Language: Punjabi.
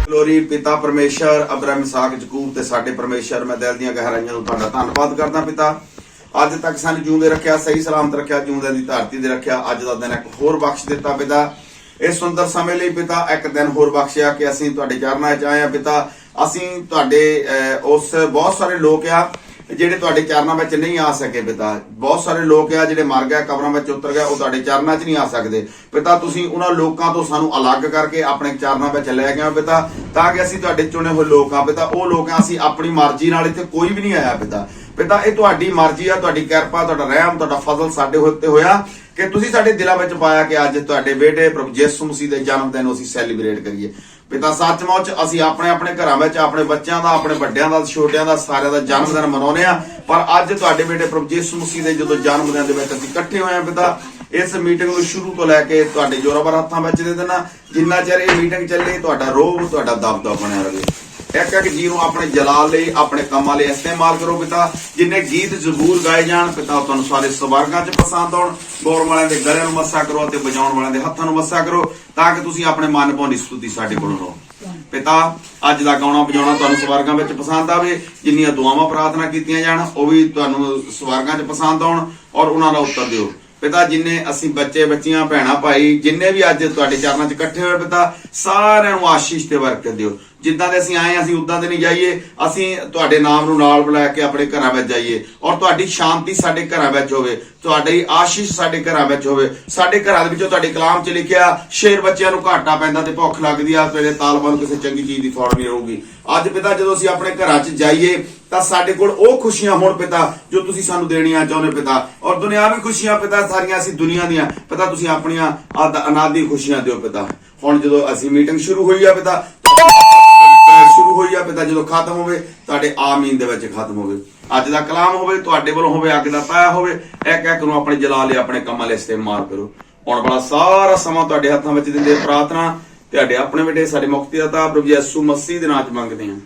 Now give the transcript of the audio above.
ਗਲੋਰੀ पिता परमेश्वर अब्राहम इसहाक याकूब ते साडे परमेश्वर मैं दिल ਦੀਆਂ ਗਹਿਰਾਈਆਂ ਨੂੰ ਤੁਹਾਡਾ ਧੰਨਵਾਦ ਕਰਦਾ पिता। ਅੱਜ ਤੱਕ ਸਾਨੂੰ ਜਿਉਂਦੇ ਰੱਖਿਆ, ਸਹੀ ਸਲਾਮਤ ਰੱਖਿਆ, ਜਿਉਂਦਿਆਂ ਦੀ ਧਰਤੀ ਤੇ ਰੱਖਿਆ। ਅੱਜ ਦਾ ਦਿਨ ਇੱਕ ਹੋਰ ਬਖਸ਼ ਦਿੱਤਾ पिता। ਇਸ ਸੁੰਦਰ ਸਮੇਂ ਲਈ पिता ਇੱਕ ਦਿਨ ਹੋਰ ਬਖਸ਼ਿਆ ਕਿ ਅਸੀਂ ਤੁਹਾਡੇ ਚਰਨਾਂ 'ਚ ਆਏ ਆ पिता। ਅਸੀਂ ਤੁਹਾਡੇ ਉਸ ਬਹੁਤ ਸਾਰੇ ਲੋਕ ਆ ਜਿਹੜੇ ਤੁਹਾਡੇ ਚਰਨਾਂ ਵਿੱਚ ਨਹੀਂ ਆ ਸਕੇ पिता। ਬਹੁਤ ਸਾਰੇ ਲੋਕ ਆ ਜਿਹੜੇ ਮਰ ਗਏ, ਕਬਰਾਂ ਵਿੱਚ ਉਤਰ ਗਏ, ਉਹ ਤੁਹਾਡੇ ਚਰਨਾਂ 'ਚ ਨਹੀਂ ਆ ਸਕਦੇ पिता। ਤੁਸੀਂ ਉਹਨਾਂ ਲੋਕਾਂ ਤੋਂ ਸਾਨੂੰ ਅਲੱਗ ਕਰਕੇ ਆਪਣੇ ਚਰਨਾਂ ਵਿੱਚ ਲੈ ਗਏ पिता, ਤਾਂ ਕਿ ਅਸੀਂ ਤੁਹਾਡੇ ਚੁਣੇ ਹੋਏ ਲੋਕ ਆ पिता। ਉਹ ਲੋਕ ਆ, ਅਸੀਂ ਆਪਣੀ ਮਰਜ਼ੀ ਨਾਲ ਇੱਥੇ ਕੋਈ ਵੀ ਨਹੀਂ ਆਇਆ पिता। ਇਹ ਤੁਹਾਡੀ ਮਰਜ਼ੀ ਆ, ਤੁਹਾਡੀ ਕਿਰਪਾ, ਤੁਹਾਡਾ ਰਹਿਮ, ਤੁਹਾਡਾ ਫਜ਼ਲ ਸਾਡੇ ਉੱਤੇ ਹੋਇਆ ਕਿ ਤੁਸੀਂ ਸਾਡੇ ਦਿਲਾਂ ਵਿੱਚ ਪਾਇਆ ਕਿ ਅੱਜ ਤੁਹਾਡੇ ਬੇਟੇ ਪ੍ਰਭੂ ਯਿਸੂ ਮਸੀਹ ਦੇ ਜਨਮ ਦਿਨ ਨੂੰ ਅਸੀਂ ਸੈਲੀਬ੍ਰੇਟ ਕਰੀਏ पिता। सचमुच ਅਸੀਂ ਆਪਣੇ ਆਪਣੇ ਘਰਾਂ ਵਿੱਚ ਆਪਣੇ ਬੱਚਿਆਂ ਦਾ, ਆਪਣੇ ਵੱਡਿਆਂ ਦਾ, ਛੋਟਿਆਂ ਦਾ, ਸਾਰਿਆਂ ਦਾ ਜਨਮ ਦਿਨ ਮਨਾਉਂਦੇ ਆ। ਪਰ ਅੱਜ ਤੁਹਾਡੇ ਬੇਟੇ ਪ੍ਰਭੂ ਯਿਸੂ ਮਸੀਹ ਦੇ ਜਦੋਂ ਜਨਮ ਦਿਨ ਦੇ ਵਿੱਚ ਅਸੀਂ ਇਕੱਠੇ ਹੋਏ ਆ पिता। ਇਸ ਮੀਟਿੰਗ ਨੂੰ ਸ਼ੁਰੂ ਤੋਂ ਲੈ ਕੇ ਤੁਹਾਡੇ ਜ਼ੋਰਾਵਰ ਹੱਥਾਂ ਵਿੱਚ ਦੇ ਦੇਣਾ। ਜਿੰਨਾ ਚਿਰ ਇਹ ਮੀਟਿੰਗ ਚੱਲੇ ਤੁਹਾਡਾ ਰੋਬ, ਤੁਹਾਡਾ ਦਬਦਬਾ ਬਣਿਆ ਰਹੇ। ਇੱਕ ਇੱਕ ਜੀ ਨੂੰ ਆਪਣੇ ਜਲਾਲ ਲਈ, ਆਪਣੇ ਕੰਮਾਂ ਲਈ ਇਸਤੇਮਾਲ ਕਰੋ पिता। ਜਿੰਨੇ ਗੀਤ ਜ਼ਬੂਰ ਗਾਏ ਜਾਣ पिता, ਤੁਹਾਨੂੰ ਸਾਰੇ ਸਵਰਗਾਂ 'ਚ ਪਸੰਦ ਆਉਣ। ਗਾਉਣ ਵਾਲਿਆਂ ਦੇ ਗਲਿਆਂ ਨੂੰ ਮੱਸਾ ਕਰੋ ਅਤੇ ਵਜਾਉਣ ਵਾਲਿਆਂ ਦੇ ਹੱਥਾਂ ਨੂੰ ਮੱਸਾ ਕਰੋ, ਤਾਂ ਕਿ ਤੁਸੀਂ ਆਪਣੇ ਮਨ ਭਾਉਂਦੀ ਸਤੁਤੀ ਸਾਡੇ ਕੋਲੋਂ ਲਓ पिता। ਅੱਜ ਦਾ ਗਾਉਣਾ ਵਜਾਉਣਾ ਤੁਹਾਨੂੰ ਸਵਰਗਾਂ ਵਿੱਚ ਪਸੰਦ ਆਵੇ। ਜਿੰਨੀਆਂ ਦੁਆਵਾਂ ਪ੍ਰਾਰਥਨਾ ਕੀਤੀਆਂ ਜਾਣ ਉਹ ਵੀ ਤੁਹਾਨੂੰ ਸਵਰਗਾਂ 'ਚ ਪਸੰਦ ਆਉਣ ਔਰ ਉਹਨਾਂ ਦਾ ਉੱਤਰ ਦਿਓ पिता। ਜਿੰਨੇ ਅਸੀਂ ਬੱਚੇ, ਬੱਚੀਆਂ, ਭੈਣਾਂ, ਭਾਈ ਜਿੰਨੇ ਵੀ ਅੱਜ ਤੁਹਾਡੇ ਚਰਨਾਂ 'ਚ ਇਕੱਠੇ ਹੋਏ पिता, ਸਾਰਿਆਂ ਨੂੰ ਆਸ਼ੀਸ਼ ਤੇ ਬਰਕਤ ਦਿਓ। ਜਿੱਦਾਂ ਦੇ ਅਸੀਂ ਆਏ ਅਸੀਂ ਉਦਾਂ ਦੇ ਨਹੀਂ ਜਾਈਏ। ਅਸੀਂ ਤੁਹਾਡੇ ਨਾਮ ਨੂੰ ਨਾਲ ਬੁਲਾ ਕੇ ਆਪਣੇ ਘਰਾਂ ਵਿੱਚ ਜਾਈਏ ਔਰ ਤੁਹਾਡੀ ਸ਼ਾਂਤੀ ਸਾਡੇ ਘਰਾਂ ਵਿੱਚ ਹੋਵੇ, ਤੁਹਾਡੀ ਆਸ਼ੀਸ਼ ਸਾਡੇ ਘਰਾਂ ਵਿੱਚ ਹੋਵੇ। ਸਾਡੇ ਘਰਾਂ ਦੇ ਵਿੱਚੋਂ ਤੁਹਾਡੇ ਕਲਾਮ 'ਚ ਲਿਖਿਆ ਸ਼ੇਰ ਬੱਚਿਆਂ ਨੂੰ ਘਾਟਾ ਪੈਂਦਾ ਤੇ ਭੁੱਖ ਲੱਗਦੀ ਆ, ਤੇਰੇ ਤਾਲਬਾਂ ਨੂੰ ਕਿਸੇ ਚੰਗੀ ਚੀਜ਼ ਦੀ ਫੌੜ ਨਹੀਂ ਰਹੂਗੀ। ਅੱਜ पिता ਜਦੋਂ ਅਸੀਂ ਆਪਣੇ ਘਰਾਂ 'ਚ ਜਾਈਏ ਤਾਂ ਸਾਡੇ ਕੋਲ ਉਹ ਖੁਸ਼ੀਆਂ ਹੋਣ पिता ਜੋ ਤੁਸੀਂ ਸਾਨੂੰ ਦੇਣੀਆਂ ਚਾਹੁੰਦੇ पिता। ਔਰ ਦੁਨਿਆਵੀ ਖੁਸ਼ੀਆਂ पिता ਸਾਰੀਆਂ ਅਸੀਂ ਦੁਨੀਆ ਦੀਆਂ पिता, ਤੁਸੀਂ ਆਪਣੀਆਂ ਅਨਾਦੀ ਖੁਸ਼ੀਆਂ ਦਿਓ पिता। ਹੁਣ ਜਦੋਂ ਅਸੀਂ ਮੀਟਿੰਗ ਸ਼ੁਰੂ ਹੋਈ ਆ पिता, ਸ਼ੁਰੂ ਹੋਈ ਆ पिता, ਜਦੋਂ ਖਤਮ ਹੋਵੇ ਤੁਹਾਡੇ ਆਮੀਨ ਦੇ ਵਿੱਚ ਖਤਮ ਹੋਵੇ। ਅੱਜ ਦਾ ਕਲਾਮ ਹੋਵੇ ਤੁਹਾਡੇ ਵੱਲੋਂ ਹੋਵੇ, ਅੱਗ ਦਾ ਪਾਇਆ ਹੋਵੇ। ਇੱਕ ਇੱਕ ਨੂੰ ਆਪਣੇ ਜਲਾ ਲਈ, ਆਪਣੇ ਕੰਮਾਂ ਲਈ ਇਸਤੇਮਾਲ ਕਰੋ। ਹੁਣ ਵਾਲਾ ਸਾਰਾ ਸਮਾਂ ਤੁਹਾਡੇ ਹੱਥਾਂ ਵਿੱਚ ਦਿੰਦੇ ਪ੍ਰਾਰਥਨਾ ਤੁਹਾਡੇ ਆਪਣੇ ਬੇਟੇ ਸਾਡੇ ਮੁਕਤੀਦਾਤਾ ਪ੍ਰਭੂ ਯਿਸੂ ਮਸੀਹ ਦੇ ਨਾਮ 'ਚ ਮੰਗਦੇ ਹਾਂ।